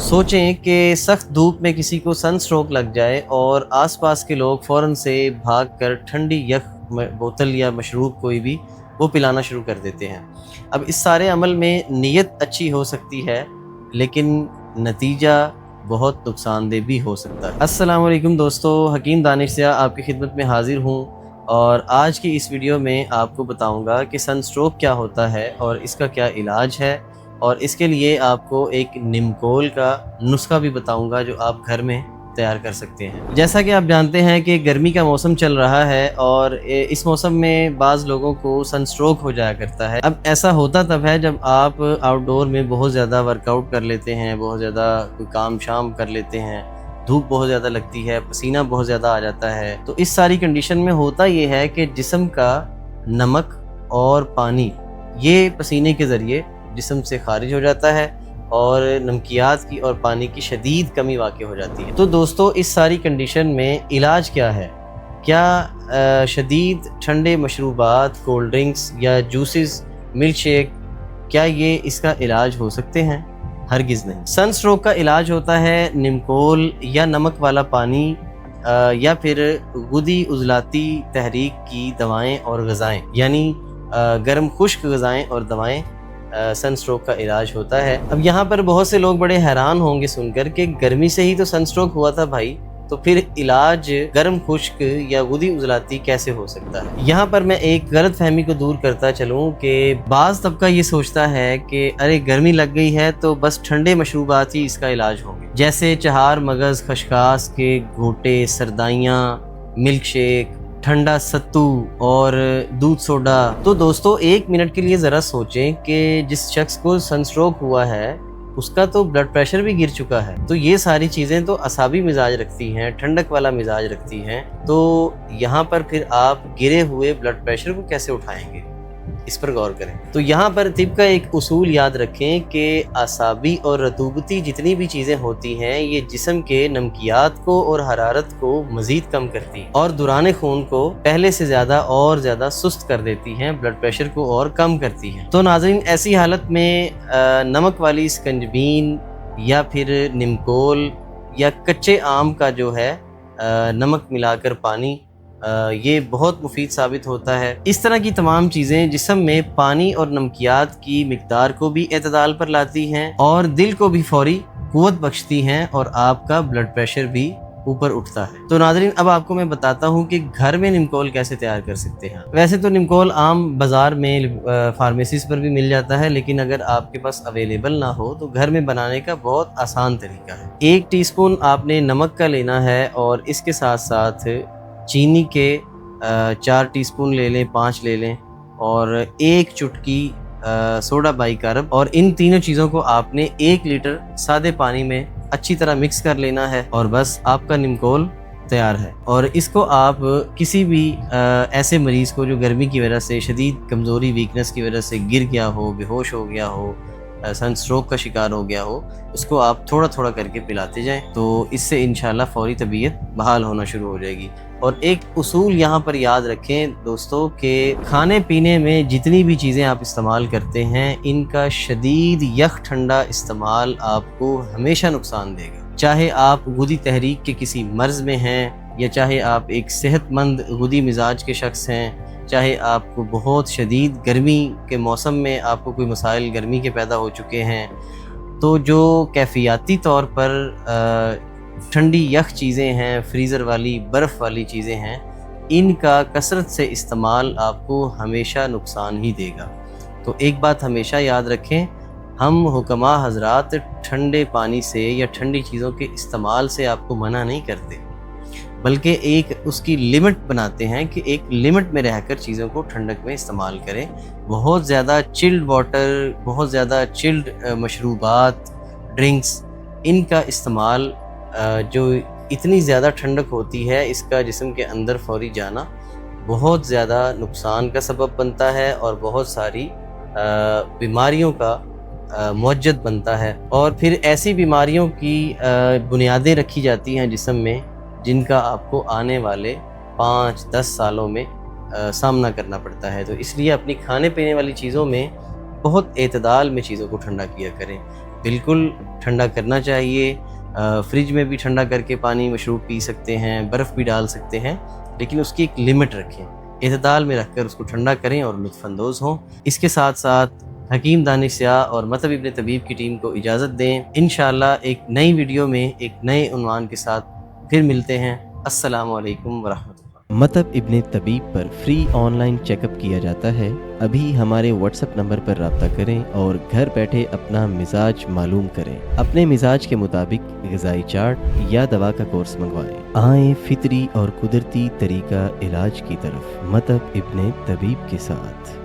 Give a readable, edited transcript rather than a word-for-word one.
सोचें कि सख्त धूप में किसी को सन स्ट्रोक लग जाए और आसपास के लोग फ़ौरन से भागकर ठंडी यख बोतल या मशरूब कोई भी वो पिलाना शुरू कर देते हैं। अब इस सारे अमल में नीयत अच्छी हो सकती है, लेकिन नतीजा बहुत नुकसानदेह भी हो सकता है। अस्सलाम वालेकुम दोस्तों, हकीम दानिश से आपकी खिदमत में हाज़िर हूँ और आज की इस वीडियो में आपको बताऊँगा कि सन स्ट्रोक क्या होता है और इसका क्या इलाज है, और इसके लिए आपको एक निमकोल का नुस्खा भी बताऊंगा जो आप घर में तैयार कर सकते हैं। जैसा कि आप जानते हैं कि गर्मी का मौसम चल रहा है और इस मौसम में बाज़ लोगों को सन स्ट्रोक हो जाया करता है। अब ऐसा होता तब है जब आप आउटडोर में बहुत ज़्यादा वर्कआउट कर लेते हैं, बहुत ज़्यादा कोई काम शाम कर लेते हैं, धूप बहुत ज़्यादा लगती है, पसीना बहुत ज़्यादा आ जाता है। तो इस सारी कंडीशन में होता ये है कि जिस्म का नमक और पानी ये पसीने के ज़रिए जिस्म से खारिज हो जाता है और नमकियात की और पानी की शदीद कमी वाक़ई हो जाती है। तो दोस्तों, इस सारी कंडीशन में इलाज क्या है? क्या शदीद ठंडे मशरूबात, कोल्ड ड्रिंक्स या जूसेस, मिल्क शेक, क्या ये इसका इलाज हो सकते हैं? हरगिज़ नहीं। सन स्ट्रोक का इलाज होता है निमकोल या नमक वाला पानी या फिर गुदी उज़लाती तहरीक की दवाएँ और ग़िज़ाएँ, यानी गर्म खुश्क ग़िज़ाएँ और दवाएँ सन स्ट्रोक का इलाज होता है। अब यहाँ पर बहुत से लोग बड़े हैरान होंगे सुनकर कि गर्मी से ही तो सन स्ट्रोक हुआ था भाई, तो फिर इलाज गर्म खुश्क या गुदी उजलाती कैसे हो सकता है? यहाँ पर मैं एक गलत फहमी को दूर करता चलूँ कि बाज़ तबका ये सोचता है कि अरे गर्मी लग गई है तो बस ठंडे मशरूबात ही इसका इलाज होंगे, जैसे चहार मगज़, खशखास के घोटे, सरदाइयाँ, मिल्क शेक, ठंडा सत्तू और दूध सोडा। तो दोस्तों, एक मिनट के लिए ज़रा सोचें कि जिस शख्स को सन स्ट्रोक हुआ है उसका तो ब्लड प्रेशर भी गिर चुका है, तो ये सारी चीज़ें तो असाबी मिजाज रखती हैं, ठंडक वाला मिजाज रखती हैं। तो यहाँ पर फिर आप गिरे हुए ब्लड प्रेशर को कैसे उठाएंगे, इस पर गौर करें। तो यहाँ पर तिब का एक उसूल याद रखें कि असाबी और रतूबती जितनी भी चीज़ें होती हैं ये जिस्म के नमकियात को और हरारत को मज़ीद कम करती हैं और दौरान खून को पहले से ज़्यादा और ज़्यादा सुस्त कर देती हैं, ब्लड प्रेशर को और कम करती हैं। तो नाज़रीन, ऐसी हालत में नमक वाली स्कंजबीन या फिर निमकोल या कच्चे आम का जो है नमक मिलाकर पानी, ये बहुत मुफीद साबित होता है। इस तरह की तमाम चीज़ें जिस्म में पानी और नमकियात की मिकदार को भी एतदाल पर लाती हैं और दिल को भी फौरी कुव्वत बख्शती हैं और आपका ब्लड प्रेशर भी ऊपर उठता है। तो नाज़रीन, अब आपको मैं बताता हूँ कि घर में निमकोल कैसे तैयार कर सकते हैं। वैसे तो निमकोल आम बाज़ार में फार्मेसीज़ पर भी मिल जाता है, लेकिन अगर आपके पास अवेलेबल ना हो तो घर में बनाने का बहुत आसान तरीका है। 1 टीस्पून आपने नमक का लेना है और इसके साथ साथ चीनी के 4 टीस्पून ले लें, 5 ले लें, और 1 चुटकी सोडा बाइकार्ब, और इन तीनों चीज़ों को आपने 1 लीटर सादे पानी में अच्छी तरह मिक्स कर लेना है और बस आपका निमकोल तैयार है। और इसको आप किसी भी ऐसे मरीज़ को जो गर्मी की वजह से, शदीद कमज़ोरी, वीकनेस की वजह से गिर गया हो, बेहोश हो गया हो, सन स्ट्रोक का शिकार हो गया हो, उसको आप थोड़ा थोड़ा करके पिलाते जाएं, तो इससे इंशाल्लाह फ़ौरी तबीयत बहाल होना शुरू हो जाएगी। और एक उसूल यहाँ पर याद रखें दोस्तों कि खाने पीने में जितनी भी चीज़ें आप इस्तेमाल करते हैं इनका शदीद यख ठंडा इस्तेमाल आपको हमेशा नुकसान देगा। चाहे आप गुदी तहरीक के किसी मर्ज़ में हैं, या चाहे आप एक सेहतमंद गुदी मिजाज के शख्स हैं, चाहे आपको बहुत शदीद गर्मी के मौसम में आपको कोई मसाइल गर्मी के पैदा हो चुके हैं, तो जो कैफियाती तौर पर ठंडी यख चीज़ें हैं, फ्रीज़र वाली, बर्फ़ वाली चीज़ें हैं, इनका कसरत से इस्तेमाल आपको हमेशा नुकसान ही देगा। तो एक बात हमेशा याद रखें, हम हुक्मा हज़रात ठंडे पानी से या ठंडी चीज़ों के इस्तेमाल से आपको मना नहीं करते, बल्कि एक उसकी लिमिट बनाते हैं कि एक लिमिट में रहकर चीज़ों को ठंडक में इस्तेमाल करें। बहुत ज़्यादा चिल्ड वाटर, बहुत ज़्यादा चिल्ड मशरूबात, ड्रिंक्स, इनका इस्तेमाल जो इतनी ज़्यादा ठंडक होती है, इसका जिस्म के अंदर फौरी जाना बहुत ज़्यादा नुकसान का सबब बनता है और बहुत सारी बीमारियों का मुअज्जद बनता है। और फिर ऐसी बीमारियों की बुनियादें रखी जाती हैं जिस्म में, जिनका आपको आने वाले 5-10 सालों में सामना करना पड़ता है। तो इसलिए अपनी खाने पीने वाली चीज़ों में बहुत एतदाल में चीज़ों को ठंडा किया करें। बिल्कुल ठंडा करना चाहिए। फ्रिज में भी ठंडा करके पानी मशरूब पी सकते हैं, बर्फ़ भी डाल सकते हैं, लेकिन उसकी एक लिमिट रखें। एतदाल में रख कर उसको ठंडा करें और लुत्फ़अंदोज़ हों। इसके साथ साथ हकीम दानिश-शाह और मतहब इब्न तबीब की टीम को इजाज़त दें। इंशाअल्लाह एक नई वीडियो में एक नए उन्वान के साथ फिर मिलते हैं। अस्सलामु अलैकुम वरहमतुल्लाह। मतहब इब्न तबीब पर फ्री ऑनलाइन चेकअप किया जाता है। अभी हमारे व्हाट्सएप नंबर पर रब्ता करें और घर बैठे अपना मिजाज मालूम करें। अपने मिजाज के मुताबिक ग़िज़ाई चार्ट या दवा का कोर्स मंगवाएं। आए फितरी और कुदरती तरीका इलाज की तरफ मतहब इब्न तबीब के साथ।